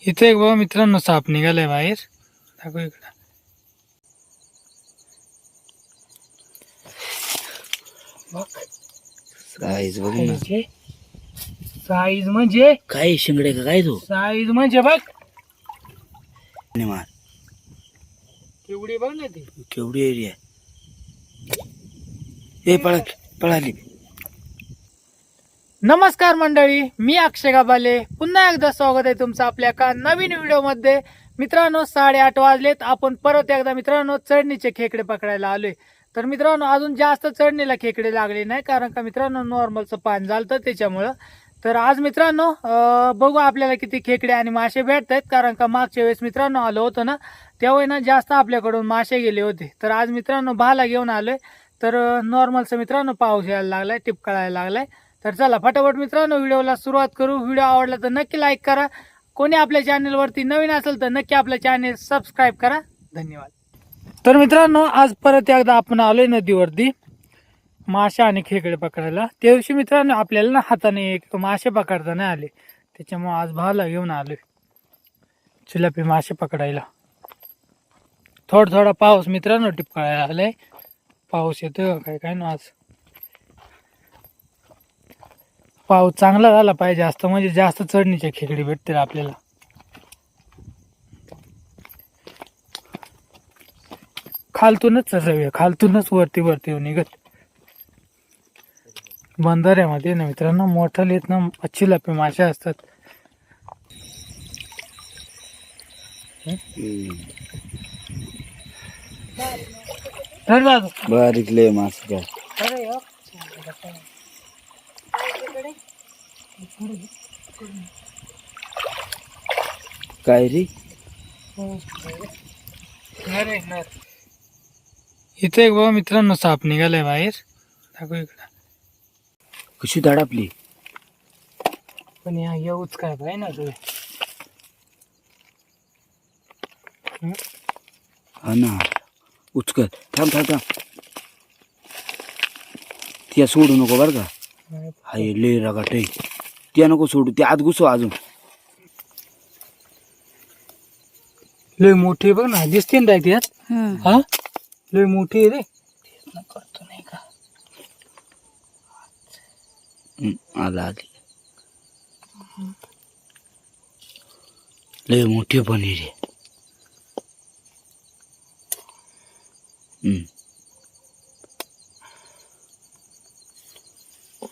इथे एक बाबा मित्रांनो साप निघालाय बाहेर. दाखव इकडं. बघ साईज बघ ना. साईज म्हणजे काय शिंगडे का काय तो साईज म्हणजे बघ मार केवढी बघ ना ती. केवढी एरिया ए पळाली. नमस्कार मंडळी, मी अक्षय गाबाले. पुन्हा एकदा स्वागत आहे तुमचं आपल्या एका नवीन व्हिडिओ मध्ये. मित्रांनो 8:30 वाजलेत. आपण परत एकदा मित्रांनो चढणीचे खेकडे पकडायला आलोय. तर मित्रांनो अजून जास्त चढणीला खेकडे लागले नाही, कारण का मित्रांनो नॉर्मलचं पाणी झालं त्याच्यामुळं. तर आज मित्रांनो बघू आपल्याला किती खेकडे आणि मासे भेटत आहेत, कारण का मागच्या वेळेस मित्रांनो आलो होतो ना, तेव्हा ना जास्त आपल्याकडून मासे गेले होते. तर आज मित्रांनो भाला घेऊन आलोय. तर नॉर्मलचं मित्रांनो पाऊस यायला लागलाय, टिपकाळायला लागलाय. तर चला फटाफट मित्रांनो व्हिडिओला सुरुवात करू. व्हिडिओ आवडला तर नक्की लाईक करा. कोणी आपल्या चॅनलवरती नवीन असेल तर नक्की आपल्या चॅनल सबस्क्राईब करा. धन्यवाद. तर मित्रांनो आज परत एकदा आपण आलोय नदीवरती मासे आणि खेकडे पकडायला. त्या दिवशी मित्रांनो आपल्याला ना हाताने एक मासे पकडता नाही आले, त्याच्यामुळे आज भाला घेऊन आलोय चिलापी मासे पकडायला. थोडा पाऊस मित्रांनो टिपकाळायला आलाय. पाऊस येतोय काय काय ना. आज पाऊस चांगला झाला पाहिजे जास्त, म्हणजे जास्त चढणीचे खेकडे भेटतील आपल्याला. खालतूनच जाऊया, खालतूनच वरती निघत. बंधाऱ्यामध्ये ना मित्रांनो मोठाले येत ना चिलापी मासे असतात. बारीक लय मास का काय रे. इथे एक बाबा मित्रांनो साप निघालाय बाहेर. दाखव इकडं. कशी धाडापली. पण या येऊच काय पाहिजे ना तुझे. हा ना उचकत थांब. त्या सोडू नको बर का. हाय लय रगाट आहे. त्या नको सोडू, त्या आत घुसव अजून. लय मोठी बघ ना, दिसते ना त्यात. हा लय मोठी आहे रे. करतो नाही का. आली लय मोठी पण रे.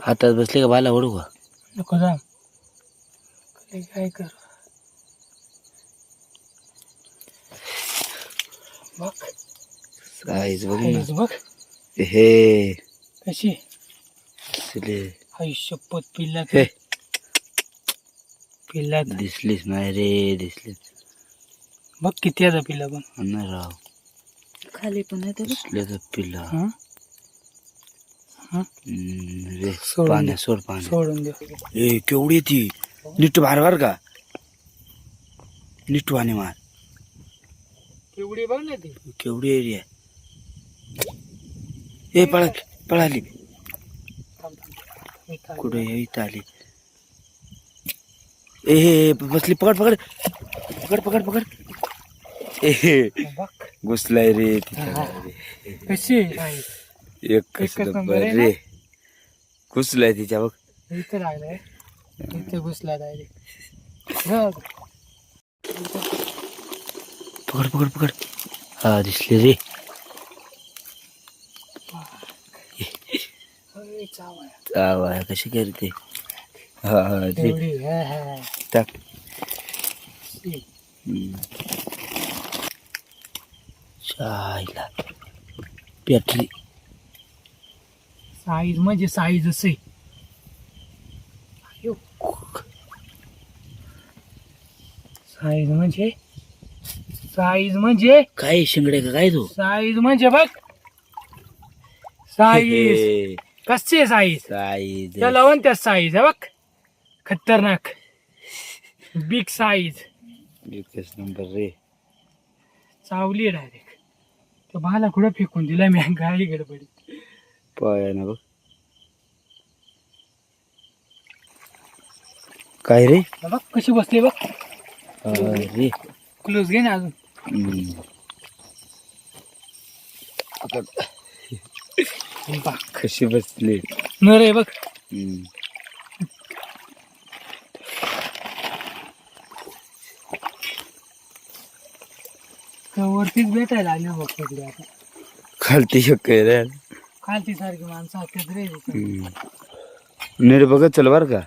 हातात बसले का बाला ओढू का. नको जा काय कर. बघ साईज बघ ना. बघ हे कशी असले. आई शपथ पिल्ला हे पिल्ला दिसलीच नाही रे. दिसलीच बघ किती आता पिल्ला पण. ना राव. खाली पण आहे तरी दिसले पिल्ला. रे सोडून पाण्या दे. सोड पाण्या. सोडून दे. ए केवढी ती. नीट भार का. नीट पाणी मार. केवढी बघ ना ती. केवढी एरिया. ए पळाली. कुठे इथं आली. ए बसली. पकड. ए बघ घुसलाय रे. कशी एक नंबर रे. घुसलाय तिच्या बघ. इथे लागलाय. इथे घुसला डायरेक्ट. पकड. हा दिसली रे. चावा कशी करते. हा रे टाक. चायला बॅटरी. साईज म्हणजे साईज असे. साईज म्हणजे काय शिंगडे का काय तो. साईज म्हणजे बघ. साईज कसे साईज. साईज त्याला म्हणतात साईज. आहे बघ खतरनाक बिग साईज. एकच नंबर रे. चावली डायरेक्ट. तो भाला कुठं फेकून दिला मी गाडी गडबडीत. पाया ना बघ. काय रे. बघ कशी बसली बघ. अरे क्लोज घे ना अजून. हम्म. बा, कशी बसली. नर आहे बघ. हम्म. तर वरतीच भेटायला आली बघ तिकडे आता. खालती शक्य रे. खालती सारखी माणसं असतात रे इथं. नीट बघत चल बर का.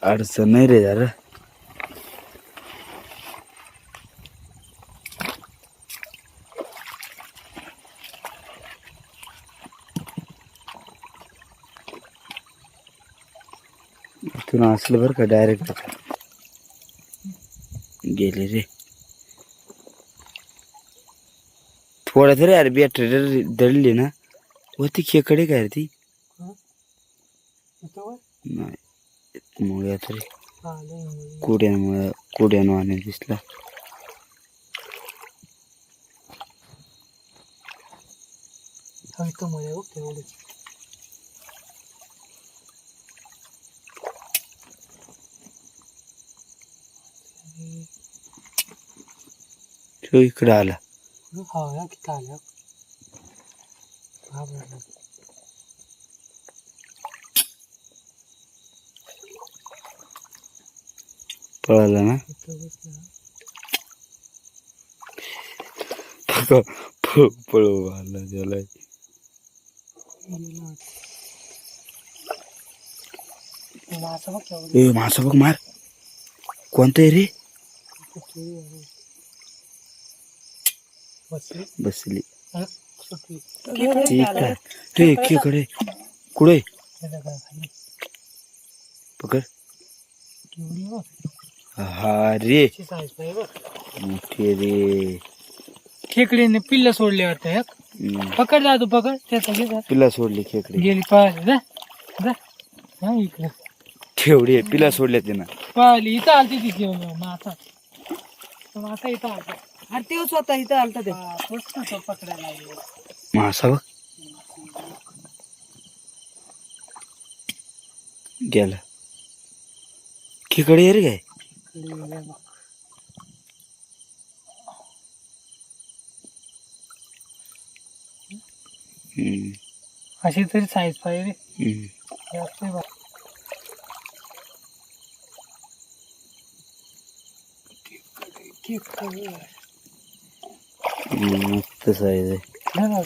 अडचण नाही रे जरा. इथून असलं बरं का डायरेक्ट गेले रे. थोडा तरी अरे बॅटरी दडली ना. होती खेकडे काय रे ती. इथं वर? नाही मुळे तरी हा, लय मुळे. कुड्यानं आणि दिसला. हा, इथं मुळे बघ तेवढेच. तो इकडे आला. हा या किती आल्या. हा बरं. पळाला ना. इथं बसला. पळू आला त्याला. मासा बघ केवढी. ए मासा बघ मार. कोणतं आहे रे. सुटली आहे. बसली. बसली. हा, सुटली. ठीक आहे. ते खेकडे कुठे त्याच्या काय खाली. पकड. केवढी बघ. हा रे ची साईज पाहिजे बघ. मोठी रे. खेकडीने पिल्ल सोडले वाटतं ह्यात. पकड जा तू पकड त्याचा घे जा. पिला सोडली खेकडे. गेली पळाली जा जा. हा इकडं ठेवडी आहे पिला सोडल्या तिनं. पळाली. इथं आलती ती मासा. मासा इथं आलता. अरे ते स्वतः इथं आलता ते. हा, तोच ना तो पकडायला लागलो. मासा बघ गेला. खेकडे आहे रे काय. गेले बघ. हम्म. अशी तरी साईज पाहिजे रे. हम्म. जास्त आहे बघ. खेकडे. मस्त साईज आहे. हा ना.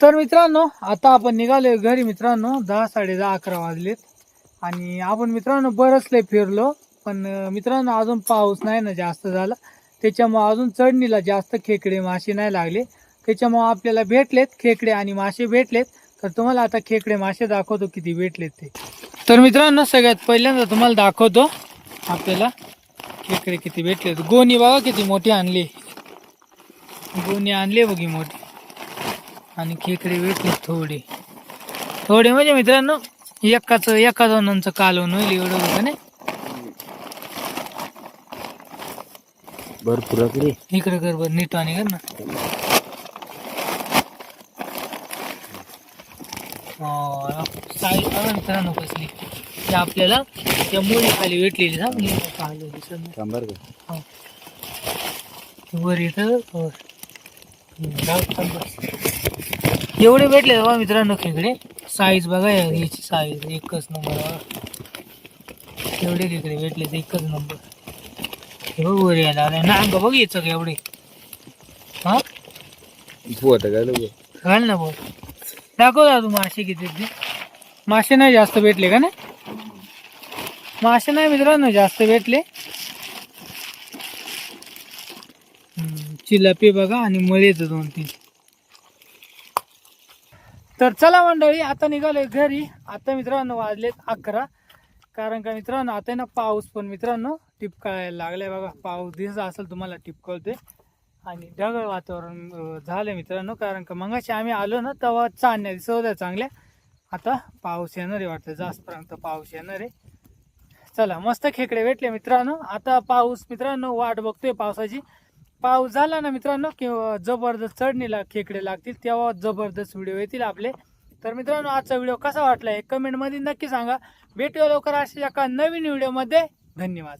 तर मित्रांनो आता आपण निघालोय घरी मित्रांनो. 10, 10:30, 11 वाजलेत. आणि आपण मित्रांनो बरंच लय फिरलो. पण मित्रांनो अजून पाऊस नाही ना जास्त झाला. त्याच्यामुळे अजून चढणीला जास्त खेकडे मासे नाही लागले. त्याच्यामुळे आपल्याला भेटलेत खेकडे आणि मासे भेटलेत. तर तुम्हाला आता खेकडे मासे दाखवतो किती भेटलेत ते. तर मित्रांनो सगळ्यात पहिल्यांदा तुम्हाला दाखवतो आपल्याला खेकडे किती भेटलेत. गोणी बघा किती मोठी आणली. गोणी आणली बघी मोठी. आणि खेकडे भेटले थोडे थोडे म्हणजे मित्रांनो एका दोनांचं कालवण होईल एवढं होतं ना. भरपूर रे. इकडे कर बर नीट आणि कर ना. साईज बघा मित्रांनो कसली. ते आपल्याला त्या मुली खाली भेटलेली ना. बर का. वर इथं एवढे भेटले बघा मित्रांनो खेकडे. साईज बघा याची साईज एकच नंबर. एवढे खेकडे भेटले एकच नंबर. हे बघ वर यायला आलाय ना. अंग बघ याचं का एवढे. हा घाल ना बोल. दाखव ना तू मासे किती ते. मासे नाही जास्त भेटले का नाही. मासे नाही मित्रांनो जास्त भेटले. चिलापी बघा आणि मळेच 2-3. तर चला मंडळी आता निघालोय घरी. आता मित्रांनो वाजलेत 11. कारण का मित्रांनो आता ना पाऊस पण मित्रांनो टिपकायला लागलाय बघा. पाऊस दिसत असेल तुम्हाला टिपकवते. आणि ढगाळ वातावरण झालं मित्रांनो. कारण का मगाशी आम्ही आलो ना तेव्हा चांदण्या दिसत होत्या चांगल्या. आता पाऊस येणार आहे वाटतं, जास्तपर्यंत पाऊस येणार आहे. चला मस्त खेकडे भेटले मित्रांनो. आता पाऊस मित्रांनो वाट बघतोय पावसाची. पाऊस झाला ना मित्रांनो किंवा जबरदस्त चढणीला खेकडे लागतील तेव्हा जबरदस्त व्हिडिओ येतील आपले. तर मित्रांनो आजचा व्हिडिओ कसा वाटला हे कमेंटमध्ये नक्की सांगा. भेटूया लवकर अशा एका नवीन व्हिडिओमध्ये. धन्यवाद.